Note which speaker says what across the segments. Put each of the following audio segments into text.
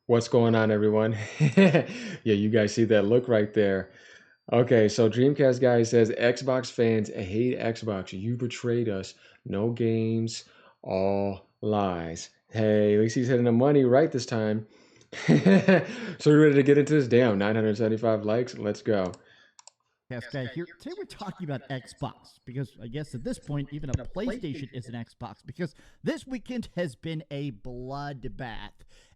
Speaker 1: What's going on, everyone? Yeah, you guys see that look right there. Okay, so Dreamcast guy says Xbox fans hate Xbox. You betrayed us. No games, all lies. Hey, at least he's hitting the money right this time. So we're ready to get into this. Damn, 975 likes. Let's go.
Speaker 2: Podcast guy here. Today we're talking about Xbox because I guess at this point even a PlayStation is an Xbox because this weekend has been a bloodbath.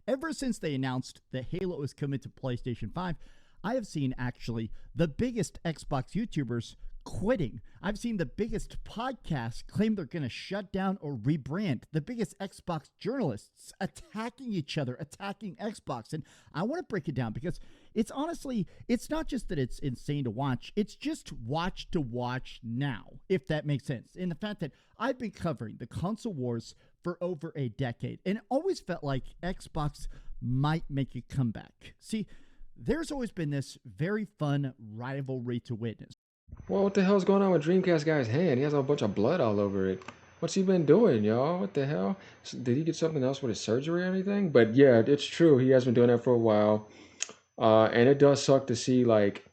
Speaker 2: Ever since they announced that Halo is coming to PlayStation 5, I have seen actually the biggest Xbox YouTubers quitting. I've seen the biggest podcasts claim they're going to shut down or rebrand. The biggest Xbox journalists attacking each other, attacking Xbox. And I want to break it down because it's honestly, it's not just that it's insane to watch, it's just watch to watch now, if that makes sense. In the fact that I've been covering the console wars for over a decade and it always felt like Xbox might make a comeback. See, there's always been this very fun rivalry to witness.
Speaker 1: Well, what the hell's going on with Dreamcast guy's hand? He has a bunch of blood all over it. What's he been doing, y'all? What the hell? Did he get something else with his surgery or anything? But yeah, it's true. He has been doing that for a while. And it does suck to see like,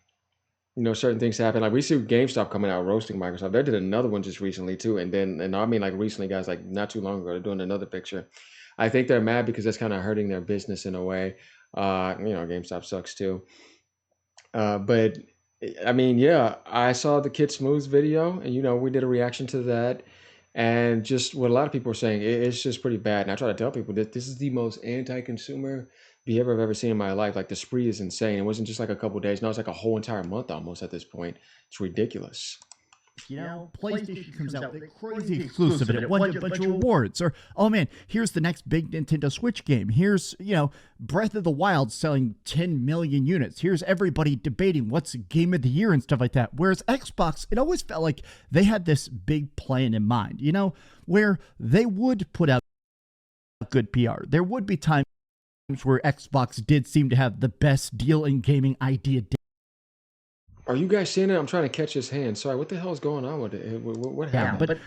Speaker 1: certain things happen. Like we see GameStop coming out roasting Microsoft. They did another one just recently too. And I mean like recently, guys, like not too long ago, they're doing another picture. I think they're mad because that's kind of hurting their business in a way. GameStop sucks too. But I mean, yeah, I saw the Kid Smooth's video, and we did a reaction to that, and just what a lot of people are saying, it's just pretty bad. And I try to tell people that this is the most anti-consumer behavior I've ever seen in my life. Like the spree is insane. It wasn't just like a couple days. No, it's like a whole entire month almost at this point. It's ridiculous.
Speaker 2: PlayStation comes out with a crazy exclusive and it won a bunch of awards. Or, oh man, here's the next big Nintendo Switch game. Here's, Breath of the Wild selling 10 million units. Here's everybody debating what's game of the year and stuff like that. Whereas Xbox, it always felt like they had this big plan in mind, where they would put out good PR. There would be times where Xbox did seem to have the best deal in gaming idea.
Speaker 1: Are you guys seeing it? I'm trying to catch his hand. Sorry, what the hell is going on with it? What happened?
Speaker 2: But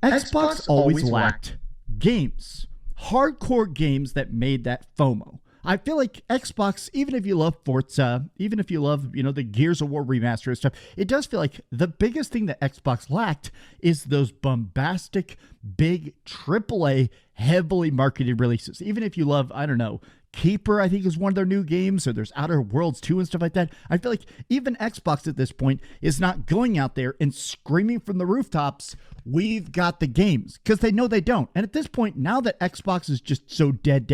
Speaker 2: Xbox always lacked games, hardcore games that made that FOMO. I feel like Xbox, even if you love Forza, even if you love, the Gears of War remaster and stuff, it does feel like the biggest thing that Xbox lacked is those bombastic, big, AAA, heavily marketed releases. Even if you love, I don't know, Keeper, I think, is one of their new games, or there's Outer Worlds 2 and stuff like that. I feel like even Xbox at this point is not going out there and screaming from the rooftops, we've got the games, because they know they don't. And at this point, now that Xbox is just so dead,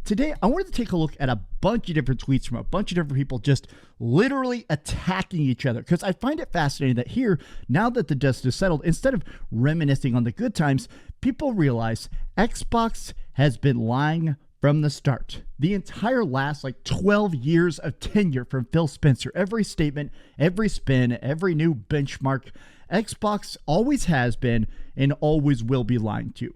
Speaker 2: today I wanted to take a look at a bunch of different tweets from a bunch of different people just literally attacking each other, because I find it fascinating that here, now that the dust is settled, instead of reminiscing on the good times, people realize Xbox has been lying from the start. The entire last 12 years of tenure from Phil Spencer, every statement, every spin, every new benchmark, Xbox always has been and always will be lying to.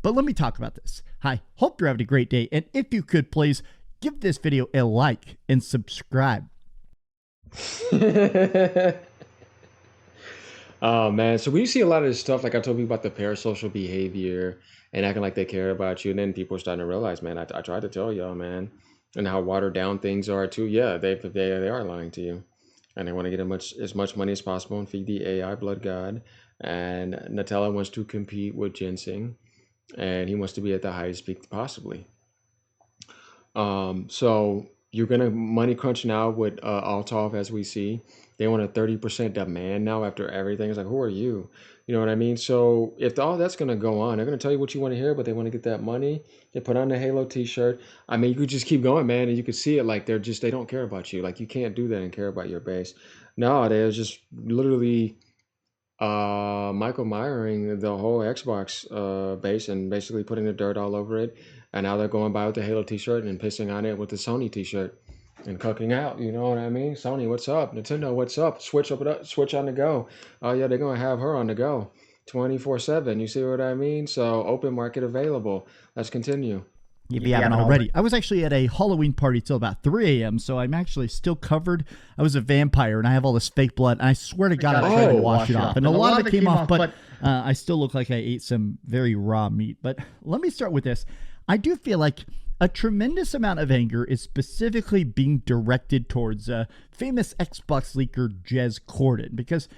Speaker 2: But let me talk about this. Hi, hope you're having a great day. And if you could please give this video a like and subscribe.
Speaker 1: Oh man, so we see a lot of this stuff, like I told you about the parasocial behavior and acting like they care about you, and then people are starting to realize, man, I tried to tell y'all, man, and how watered down things are too. Yeah, they are lying to you, and they want to get as much money as possible and feed the AI blood god. And Nutella wants to compete with Ginseng, and he wants to be at the highest peak possibly. So you're gonna money crunch now with Altov, as we see. They want a 30% demand now after everything. It's like, who are you? You know what I mean? So if all that's gonna go on, they're gonna tell you what you want to hear, but they want to get that money. They put on the Halo T-shirt. I mean, you could just keep going, man, and you could see it. Like they don't care about you. Like you can't do that and care about your base. No, they're just literally Michael Myering the whole Xbox base and basically putting the dirt all over it. And now they're going by with the Halo T-shirt and pissing on it with the Sony T-shirt and cooking out. You know what I mean? Sony, what's up? Nintendo, what's up? Switch on the go. Oh yeah, they're gonna have her on the go, 24/7. You see what I mean? So open market available. Let's continue.
Speaker 2: If you haven't already. I was actually at a Halloween party till about 3 a.m., so I'm actually still covered. I was a vampire, and I have all this fake blood, and I swear to God, I tried to wash it off. And a lot of it came off, but I still look like I ate some very raw meat. But let me start with this. I do feel like a tremendous amount of anger is specifically being directed towards famous Xbox leaker Jez Corden, because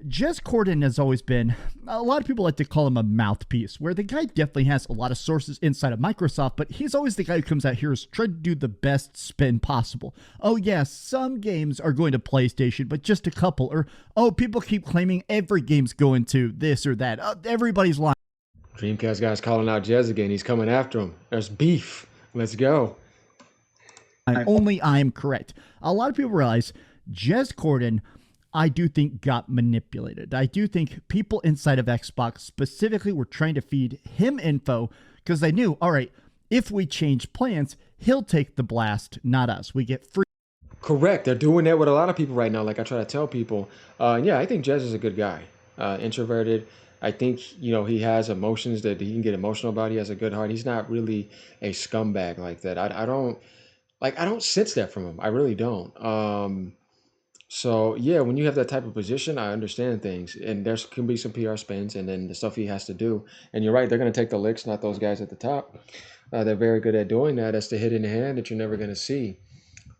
Speaker 2: Jez Corden has always been, a lot of people like to call him a mouthpiece, where the guy definitely has a lot of sources inside of Microsoft, but he's always the guy who comes out here is trying to do the best spin possible. Oh yeah, some games are going to PlayStation, but just a couple. Or, oh, people keep claiming every game's going to this or that. Everybody's lying.
Speaker 1: Dreamcast guy's calling out Jez again. He's coming after him. There's beef. Let's go.
Speaker 2: Only I am correct. A lot of people realize Jez Corden, I do think, got manipulated. I do think people inside of Xbox specifically were trying to feed him info because they knew, all right, if we change plans, he'll take the blast, not us. We get free.
Speaker 1: Correct. They're doing that with a lot of people right now, like I try to tell people. Yeah, I think Jez is a good guy. Introverted. I think, he has emotions that he can get emotional about. He has a good heart. He's not really a scumbag like that. I don't sense that from him. I really don't. So yeah, when you have that type of position, I understand things, and there can be some PR spins, and then the stuff he has to do. And you're right, they're going to take the licks, not those guys at the top. They're very good at doing that. That's the hidden hand that you're never going to see.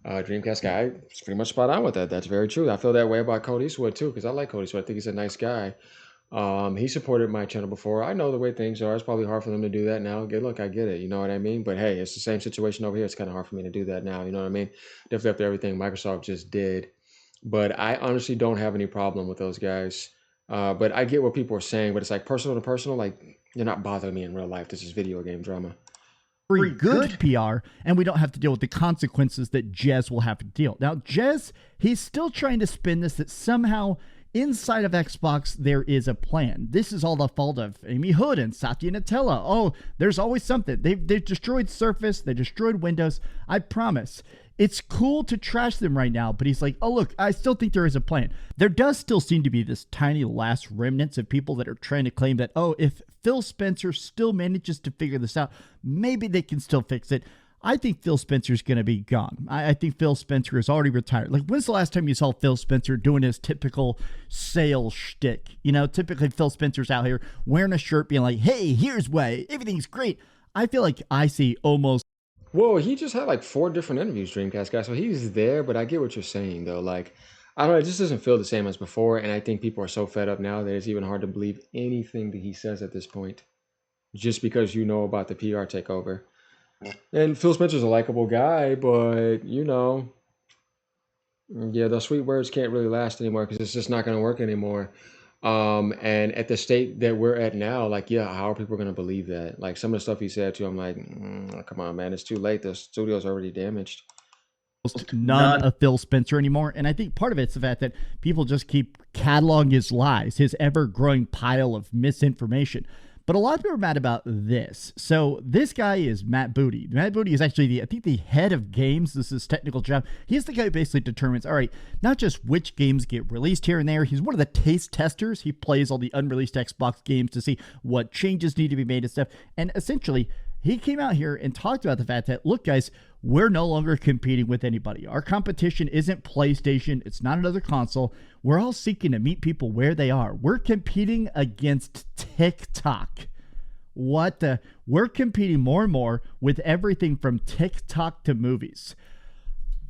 Speaker 1: Dreamcast guy is pretty much spot on with that. That's very true. I feel that way about Cody Eastwood too, because I like Cody Eastwood. I think he's a nice guy. He supported my channel before. I know the way things are. It's probably hard for them to do that now. Look, I get it. You know what I mean? But hey, it's the same situation over here. It's kind of hard for me to do that now. You know what I mean? Definitely after everything Microsoft just did. But I honestly don't have any problem with those guys. But I get what people are saying, but it's like personal to personal. Like, you're not bothering me in real life. This is video game drama.
Speaker 2: Free good PR, and we don't have to deal with the consequences that Jez will have to deal. Now, Jez, he's still trying to spin this that somehow inside of Xbox there is a plan. This is all the fault of Amy Hood and Satya Nadella. Oh, there's always something. They've destroyed Surface. They destroyed Windows. I promise. It's cool to trash them right now, but he's like, oh, look, I still think there is a plan. There does still seem to be this tiny last remnants of people that are trying to claim that, oh, if Phil Spencer still manages to figure this out, maybe they can still fix it. I think Phil Spencer's going to be gone. I think Phil Spencer is already retired. Like, when's the last time you saw Phil Spencer doing his typical sales shtick? Typically Phil Spencer's out here wearing a shirt being like, hey, here's why everything's great. I feel like I see almost.
Speaker 1: Whoa, he just had like 4 different interviews, Dreamcast guy. So he's there, but I get what you're saying though. Like, I don't know, it just doesn't feel the same as before. And I think people are so fed up now that it's even hard to believe anything that he says at this point, just because you know about the PR takeover. And Phil Spencer's a likable guy, but yeah, those sweet words can't really last anymore because it's just not going to work anymore. And at the state that we're at now, like, yeah, how are people going to believe that? Like, some of the stuff he said too, I'm like, come on, man, it's too late. The studio's already damaged.
Speaker 2: None of Phil Spencer anymore. And I think part of it's the fact that people just keep cataloging his lies, his ever-growing pile of misinformation. But a lot of people are mad about this. So this guy is Matt Booty. Matt Booty is actually, I think, the head of games. This is his technical job. He's the guy who basically determines, all right, not just which games get released here and there. He's one of the taste testers. He plays all the unreleased Xbox games to see what changes need to be made and stuff. And essentially, he came out here and talked about the fact that, look, guys, we're no longer competing with anybody. Our competition isn't PlayStation. It's not another console. We're all seeking to meet people where they are. We're competing against TikTok. We're competing more and more with everything from TikTok to movies.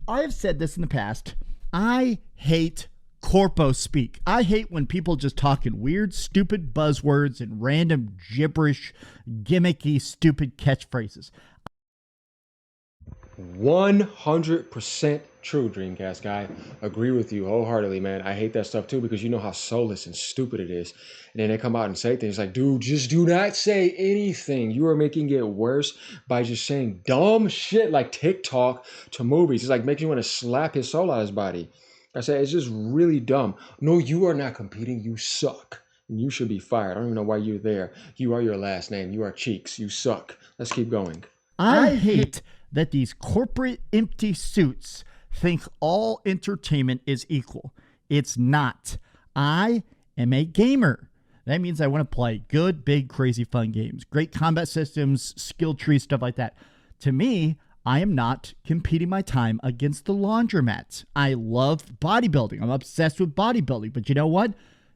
Speaker 2: I have said this in the past. I hate corpo speak. I hate when people just talk in weird, stupid buzzwords and random gibberish, gimmicky, stupid catchphrases.
Speaker 1: 100% true, Dreamcast guy. Agree with you wholeheartedly, man. I hate that stuff too because you know how soulless and stupid it is. And then they come out and say things like, dude, just do not say anything. You are making it worse by just saying dumb shit like TikTok to movies. It's like making you want to slap his soul out of his body. I said, it's just really dumb. No, you are not competing. You suck. And you should be fired. I don't even know why you're there. You are your last name. You are Cheeks. You suck. Let's keep going.
Speaker 2: I hate that these corporate empty suits think all entertainment is equal. It's not. I am a gamer. That means I want to play good, big, crazy, fun games. Great combat systems, skill trees, stuff like that. To me, I am not competing my time against the laundromat. I love bodybuilding. I'm obsessed with bodybuilding. But you know what?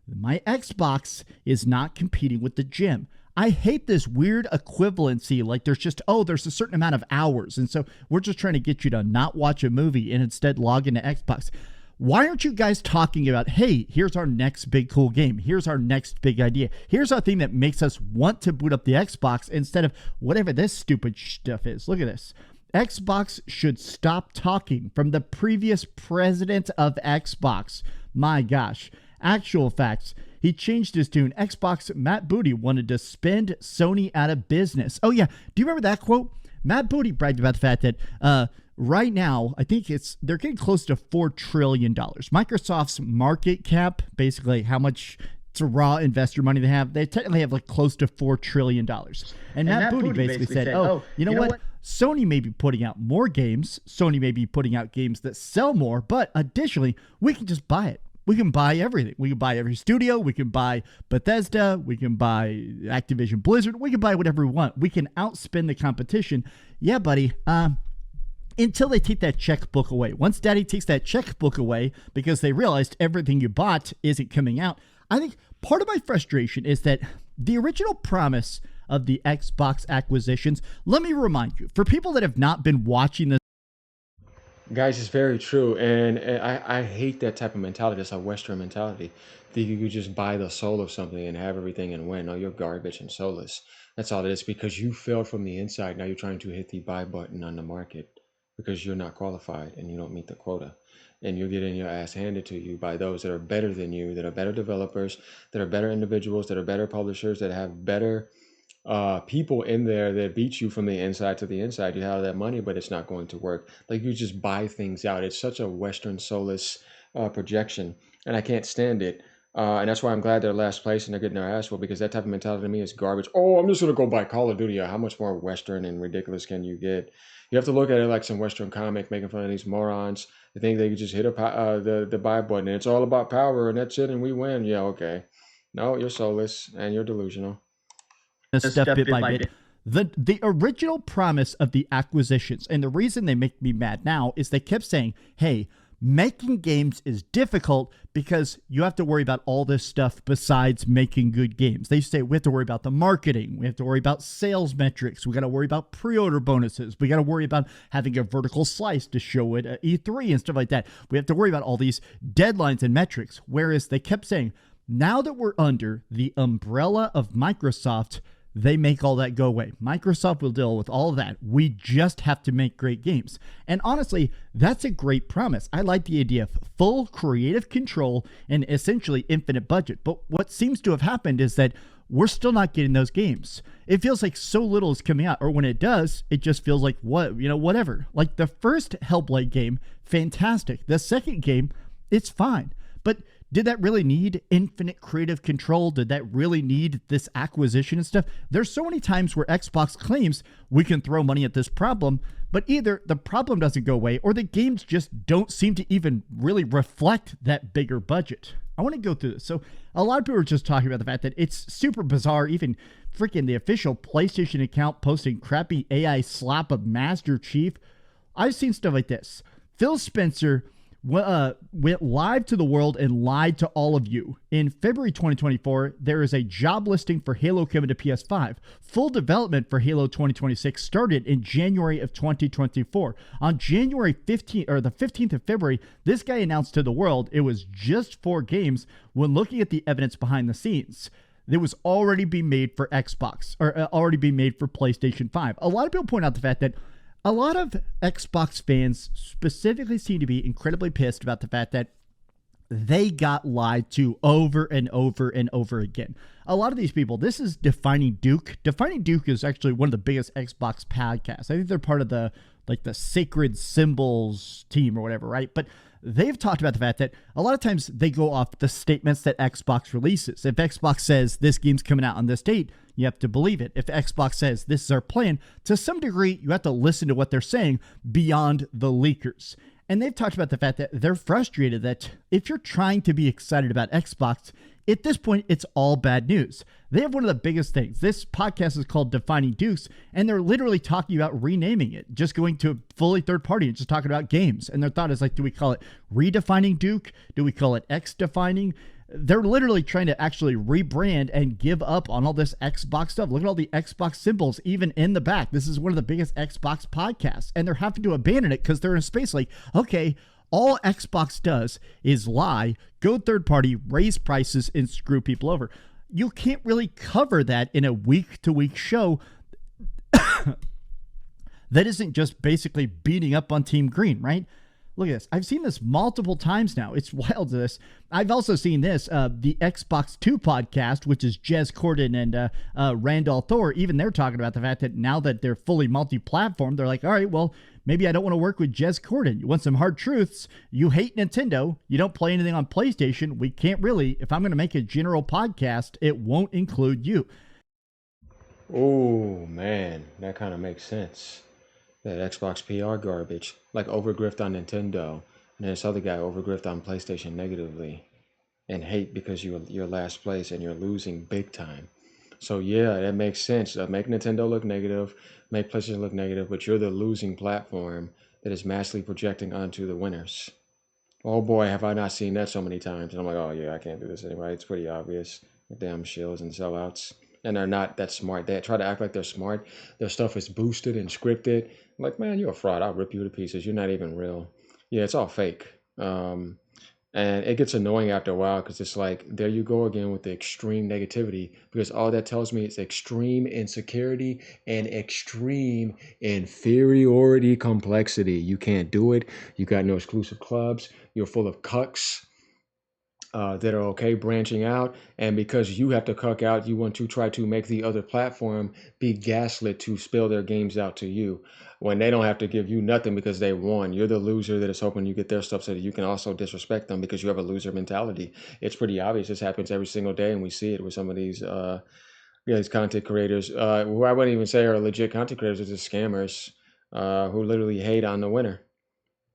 Speaker 2: My Xbox is not competing with the gym. I hate this weird equivalency. Like there's just, oh, there's a certain amount of hours. And so we're just trying to get you to not watch a movie and instead log into Xbox. Why aren't you guys talking about, hey, here's our next big cool game. Here's our next big idea. Here's our thing that makes us want to boot up the Xbox instead of whatever this stupid stuff is. Look at this. Xbox should stop talking from the previous president of Xbox. My gosh. Actual facts. He changed his tune. Xbox Matt Booty wanted to spend Sony out of business. Oh, yeah. Do you remember that quote? Matt Booty bragged about the fact that right now, I think they're getting close to $4 trillion. Microsoft's market cap, basically how much raw investor money they technically have like close to $4 trillion. And Matt Booty basically said, oh, you know what? Sony may be putting out more games. Sony may be putting out games that sell more, but additionally, we can just buy it. We can buy everything. We can buy every studio. We can buy Bethesda. We can buy Activision Blizzard. We can buy whatever we want. We can outspend the competition. Yeah, buddy. Until they take that checkbook away. Once Daddy takes that checkbook away because they realized everything you bought isn't coming out, I think part of my frustration is that the original promise of the Xbox acquisitions, let me remind you, for people that have not been watching this,
Speaker 1: Guys, it's very true, and I hate that type of mentality. It's a Western mentality. That you could just buy the soul of something and have everything and win. No, you're garbage and soulless. That's all it is because you failed from the inside. Now you're trying to hit the buy button on the market because you're not qualified and you don't meet the quota. And you're getting your ass handed to you by those that are better than you, that are better developers, that are better individuals, that are better publishers, that have better people in there that beat you from the inside to the inside. You have that money, but it's not going to work. Like you just buy things out. It's such a Western soulless projection, and I can't stand it. And that's why I'm glad they're last place and they're getting their ass whooped because that type of mentality to me is garbage. Oh, I'm just gonna go buy Call of Duty. How much more Western and ridiculous can you get? You have to look at it like some Western comic making fun of these morons. They think they can just hit the buy button and it's all about power and that's it and we win. Yeah, okay. No, you're soulless and you're delusional.
Speaker 2: Step bit by bit. The original promise of the acquisitions, and the reason they make me mad now is they kept saying, hey, making games is difficult because you have to worry about all this stuff besides making good games. They say we have to worry about the marketing. We have to worry about sales metrics. We got to worry about pre-order bonuses. We got to worry about having a vertical slice to show it at E3 and stuff like that. We have to worry about all these deadlines and metrics. Whereas they kept saying, now that we're under the umbrella of Microsoft, they make all that go away. Microsoft will deal with all of that. We just have to make great games. And honestly, that's a great promise. I like the idea of full creative control and essentially infinite budget. But what seems to have happened is that we're still not getting those games. It feels like so little is coming out, or when it does, it just feels like whatever. Like the first Hellblade game, fantastic. The second game, it's fine. But did that really need infinite creative control? Did that really need this acquisition and stuff? There's so many times where Xbox claims we can throw money at this problem, but either the problem doesn't go away or the games just don't seem to even really reflect that bigger budget. I want to go through this. So a lot of people are just talking about the fact that it's super bizarre. Even freaking the official PlayStation account posting crappy AI slap of Master Chief. I've seen stuff like this. Phil Spencer went live to the world and lied to all of you. In February 2024, there is a job listing for Halo coming to PS5. Full development for Halo 2026 started in January of 2024. On January 15th, or the 15th of February, this guy announced to the world it was just 4 games when looking at the evidence behind the scenes. It was already being made for Xbox, or already being made for PlayStation 5. A lot of people point out the fact that a lot of Xbox fans specifically seem to be incredibly pissed about the fact that they got lied to over and over and over again. A lot of these people, this is Defining Duke. Defining Duke is actually one of the biggest Xbox podcasts. I think they're part of the Sacred Symbols team or whatever, right? But they've talked about the fact that a lot of times they go off the statements that Xbox releases. If Xbox says this game's coming out on this date, you have to believe it. If Xbox says this is our plan, to some degree, you have to listen to what they're saying beyond the leakers. And they've talked about the fact that they're frustrated that if you're trying to be excited about Xbox, at this point, it's all bad news. They have one of the biggest things. This podcast is called Defining Dukes, and they're literally talking about renaming it, just going to a fully third party and just talking about games. And their thought is like, do we call it Redefining Duke? Do we call it X-Defining? They're literally trying to actually rebrand and give up on all this Xbox stuff. Look at all the Xbox symbols even in the back. This is one of the biggest Xbox podcasts, and they're having to abandon it because they're in a space like, okay, all Xbox does is lie, go third party, raise prices, and screw people over. You can't really cover that in a week-to-week show that isn't just basically beating up on Team Green, right? Look at this. I've seen this multiple times now. It's wild, this. I've also seen this, the Xbox 2 podcast, which is Jez Corden and Randall Thor. Even they're talking about the fact that now that they're fully multi-platform, they're like, all right, well, maybe I don't want to work with Jez Corden. You want some hard truths? You hate Nintendo. You don't play anything on PlayStation. We can't really, if I'm going to make a general podcast, it won't include you.
Speaker 1: Oh, man, that kind of makes sense. That Xbox PR garbage, like overgrift on Nintendo, and this other guy overgrift on PlayStation negatively, and hate because you're last place and you're losing big time. So yeah, that makes sense. Make Nintendo look negative, make PlayStation look negative, but you're the losing platform that is massively projecting onto the winners. Oh boy, have I not seen that so many times. And I'm like, oh yeah, I can't do this anymore. It's pretty obvious. The damn shills and sellouts. And they're not that smart. They try to act like they're smart. Their stuff is boosted and scripted. I'm like, man, you're a fraud. I'll rip you to pieces. You're not even real. Yeah, it's all fake. And it gets annoying after a while because it's like, there you go again with the extreme negativity, because all that tells me is extreme insecurity and extreme inferiority complexity. You can't do it. You got no exclusive clubs. You're full of cucks that are okay branching out. And because you have to cuck out, you want to try to make the other platform be gaslit to spill their games out to you when they don't have to give you nothing because they won. You're the loser that is hoping you get their stuff so that you can also disrespect them because you have a loser mentality. It's pretty obvious. This happens every single day, and we see it with some of these content creators who I wouldn't even say are legit content creators, are just scammers who literally hate on the winner.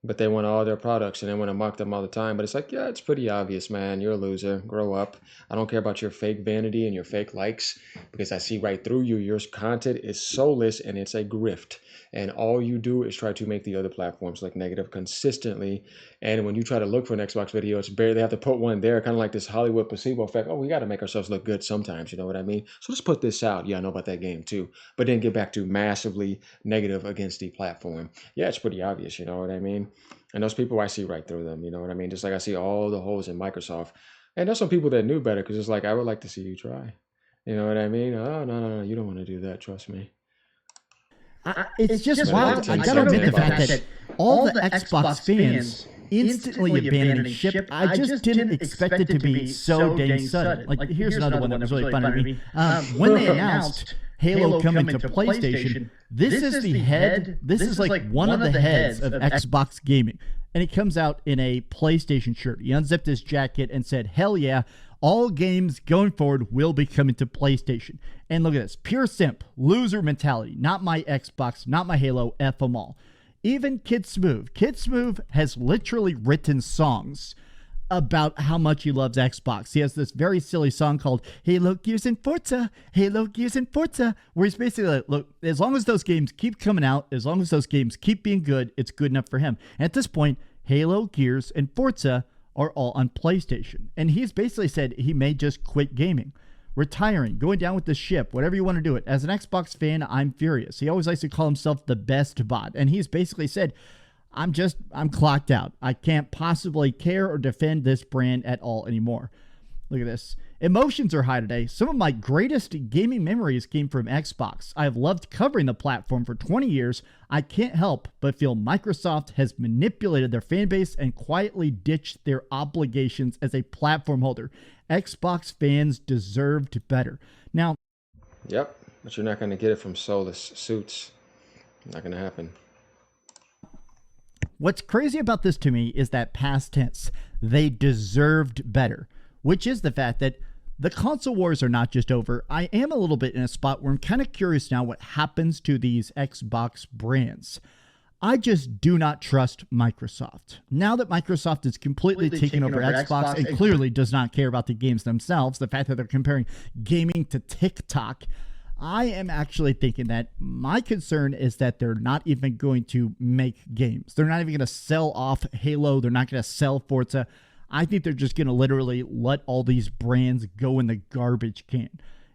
Speaker 1: But they want all their products and they want to mock them all the time. But it's like, yeah, it's pretty obvious, man. You're a loser. Grow up. I don't care about your fake vanity and your fake likes because I see right through you. Your content is soulless and it's a grift. And all you do is try to make the other platforms look negative consistently. And when you try to look for an Xbox video, it's barely, they have to put one there, kind of like this Hollywood placebo effect. Oh, we got to make ourselves look good sometimes. You know what I mean? So let's put this out. Yeah, I know about that game too. But then get back to massively negative against the platform. Yeah, it's pretty obvious. You know what I mean? And those people, I see right through them. You know what I mean? Just like I see all the holes in Microsoft. And there's some people that knew better because it's like, I would like to see you try. You know what I mean? Oh, no, you don't want to do that. Trust me.
Speaker 2: It's just wild. I gotta admit the fact that all the Xbox fans instantly abandoning ship. I just didn't expect it to be so dang sudden. Like, here's another one that was really funny to me. When they announced Halo coming to PlayStation, this is the head. This is like one of the heads of Xbox gaming, and he comes out in a PlayStation shirt. He unzipped his jacket and said, "Hell yeah." All games going forward will be coming to PlayStation. And look at this. Pure simp. Loser mentality. Not my Xbox. Not my Halo. F them all. Even Kid Smooth. Kid Smooth has literally written songs about how much he loves Xbox. He has this very silly song called Halo, Gears, and Forza. Halo, Gears, and Forza. Where he's basically like, look, as long as those games keep coming out, as long as those games keep being good, it's good enough for him. And at this point, Halo, Gears, and Forza are all on PlayStation. And he's basically said he may just quit gaming, retiring, going down with the ship, whatever you want to do it. As an Xbox fan, I'm furious. He always likes to call himself the best bot. And he's basically said, I'm clocked out. I can't possibly care or defend this brand at all anymore. Look at this. Emotions are high today. Some of my greatest gaming memories came from Xbox. I have loved covering the platform for 20 years. I can't help but feel Microsoft has manipulated their fan base and quietly ditched their obligations as a platform holder. Xbox fans deserved better. Now,
Speaker 1: yep, but you're not going to get it from soulless suits. Not going to happen.
Speaker 2: What's crazy about this to me is that past tense. They deserved better, which is the fact that the console wars are not just over. I am a little bit in a spot where I'm kind of curious now what happens to these Xbox brands. I just do not trust Microsoft. Now that Microsoft is completely taking over Xbox and clearly does not care about the games themselves, the fact that they're comparing gaming to TikTok, I am actually thinking that my concern is that they're not even going to make games. They're not even going to sell off Halo. They're not going to sell Forza. I think they're just going to literally let all these brands go in the garbage can.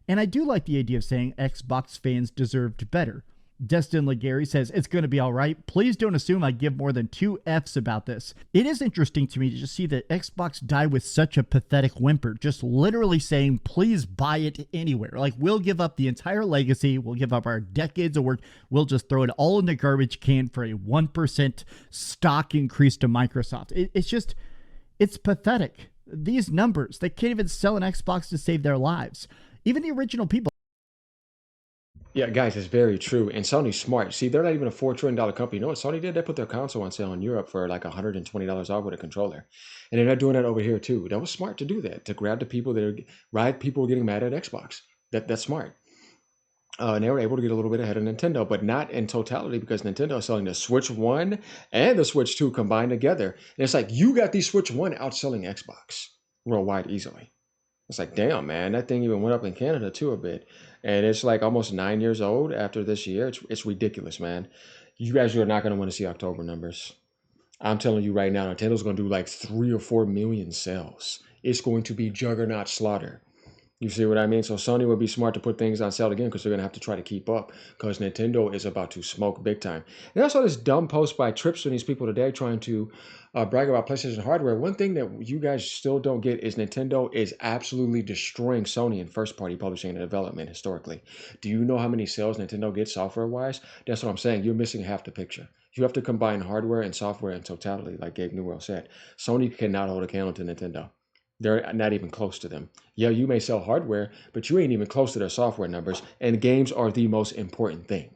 Speaker 2: And I do like the idea of saying Xbox fans deserved better. Destin Legary says, it's going to be all right. Please don't assume I give more than 2 Fs about this. It is interesting to me to just see that Xbox die with such a pathetic whimper, just literally saying, please buy it anywhere. Like, we'll give up the entire legacy. We'll give up our decades of work. We'll just throw it all in the garbage can for a 1% stock increase to Microsoft. It's pathetic. These numbers, they can't even sell an Xbox to save their lives. Even the original people.
Speaker 1: Yeah, guys, it's very true. And Sony's smart. See, they're not even a $4 trillion company. You know what Sony did? They put their console on sale in Europe for like $120 off with a controller. And they're not doing that over here too. That was smart to do that, to grab the people that are right people getting mad at Xbox. That's smart. And they were able to get a little bit ahead of Nintendo, but not in totality because Nintendo is selling the Switch 1 and the Switch 2 combined together. And it's like, you got the Switch 1 outselling Xbox worldwide easily. It's like, damn, man, that thing even went up in Canada too a bit. And it's like almost 9 years old after this year. It's ridiculous, man. You guys are not going to want to see October numbers. I'm telling you right now, Nintendo's going to do like 3 or 4 million sales. It's going to be juggernaut slaughter. You see what I mean? So Sony would be smart to put things on sale again because they're going to have to try to keep up because Nintendo is about to smoke big time. And I saw this dumb post by Trips and these people today trying to brag about PlayStation hardware. One thing that you guys still don't get is Nintendo is absolutely destroying Sony in first-party publishing and development historically. Do you know how many sales Nintendo gets software-wise? That's what I'm saying. You're missing half the picture. You have to combine hardware and software in totality, like Gabe Newell said. Sony cannot hold a candle to Nintendo. They're not even close to them. Yeah, you may sell hardware, but you ain't even close to their software numbers. And games are the most important thing.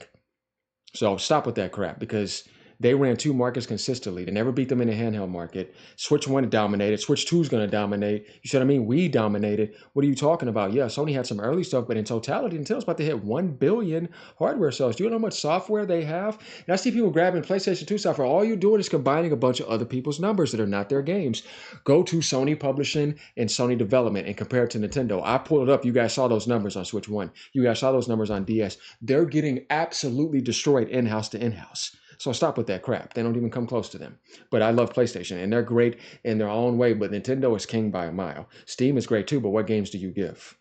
Speaker 1: So stop with that crap because they ran 2 markets consistently. They never beat them in the handheld market. Switch 1 dominated. Switch 2 is going to dominate. You see what I mean? We dominated. What are you talking about? Yeah, Sony had some early stuff, but in totality, Nintendo's about to hit 1 billion hardware sales. Do you know how much software they have? And I see people grabbing PlayStation 2 software. All you're doing is combining a bunch of other people's numbers that are not their games. Go to Sony Publishing and Sony Development and compare it to Nintendo. I pulled it up. You guys saw those numbers on Switch 1. You guys saw those numbers on DS. They're getting absolutely destroyed in-house to in-house. So stop with that crap. They don't even come close to them. But I love PlayStation, and they're great in their own way, but Nintendo is king by a mile. Steam is great too, but what games do you give?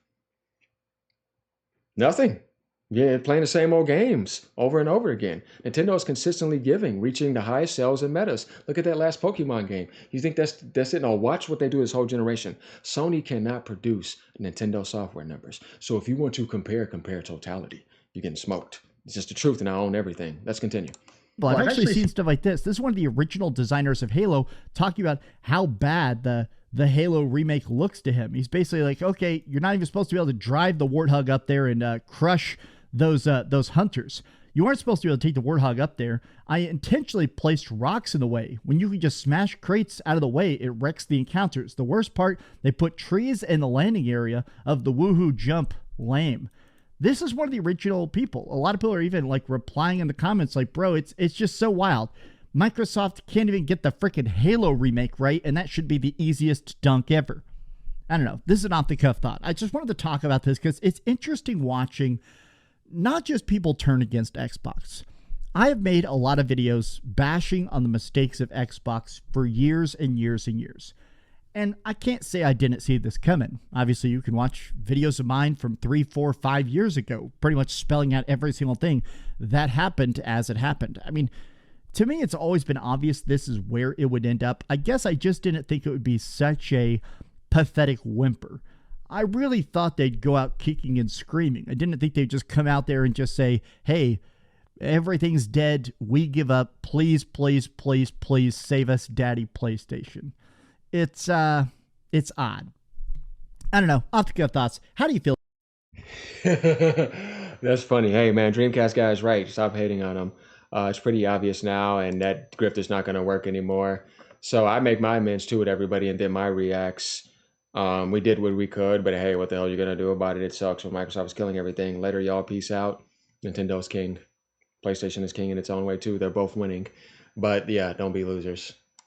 Speaker 1: Nothing. Yeah, playing the same old games over and over again. Nintendo is consistently giving, reaching the highest sales and metas. Look at that last Pokemon game. You think that's it? No, watch what they do this whole generation. Sony cannot produce Nintendo software numbers. So if you want to compare totality. You're getting smoked. It's just the truth, and I own everything. Let's continue.
Speaker 2: Well, I've actually seen stuff like this. This is one of the original designers of Halo talking about how bad the Halo remake looks to him. He's basically like, okay, you're not even supposed to be able to drive the Warthog up there and crush those hunters. You aren't supposed to be able to take the Warthog up there. I intentionally placed rocks in the way. When you can just smash crates out of the way, it wrecks the encounters. The worst part, they put trees in the landing area of the woohoo jump. Lame. This is one of the original people. A lot of people are even like replying in the comments like, bro, it's just so wild. Microsoft can't even get the freaking Halo remake right, and that should be the easiest dunk ever. I don't know. This is an off-the-cuff thought. I just wanted to talk about this because it's interesting watching not just people turn against Xbox. I have made a lot of videos bashing on the mistakes of Xbox for years and years and years. And I can't say I didn't see this coming. Obviously, you can watch videos of mine from 3, 4, 5 years ago, pretty much spelling out every single thing that happened as it happened. I mean, to me, it's always been obvious this is where it would end up. I guess I just didn't think it would be such a pathetic whimper. I really thought they'd go out kicking and screaming. I didn't think they'd just come out there and just say, hey, everything's dead. We give up. Please, please, please, please save us, Daddy PlayStation. It's odd. I don't know. Off the cuff thoughts. How do you feel?
Speaker 1: That's funny. Hey, man, Dreamcast guy is right. Stop hating on him. It's pretty obvious now, and that grift is not going to work anymore. So I make my amends too with everybody and did my reacts. We did what we could, but hey, what the hell are you going to do about it? It sucks when Microsoft is killing everything. Later, y'all, peace out. Nintendo's king. PlayStation is king in its own way too. They're both winning. But yeah, don't be losers.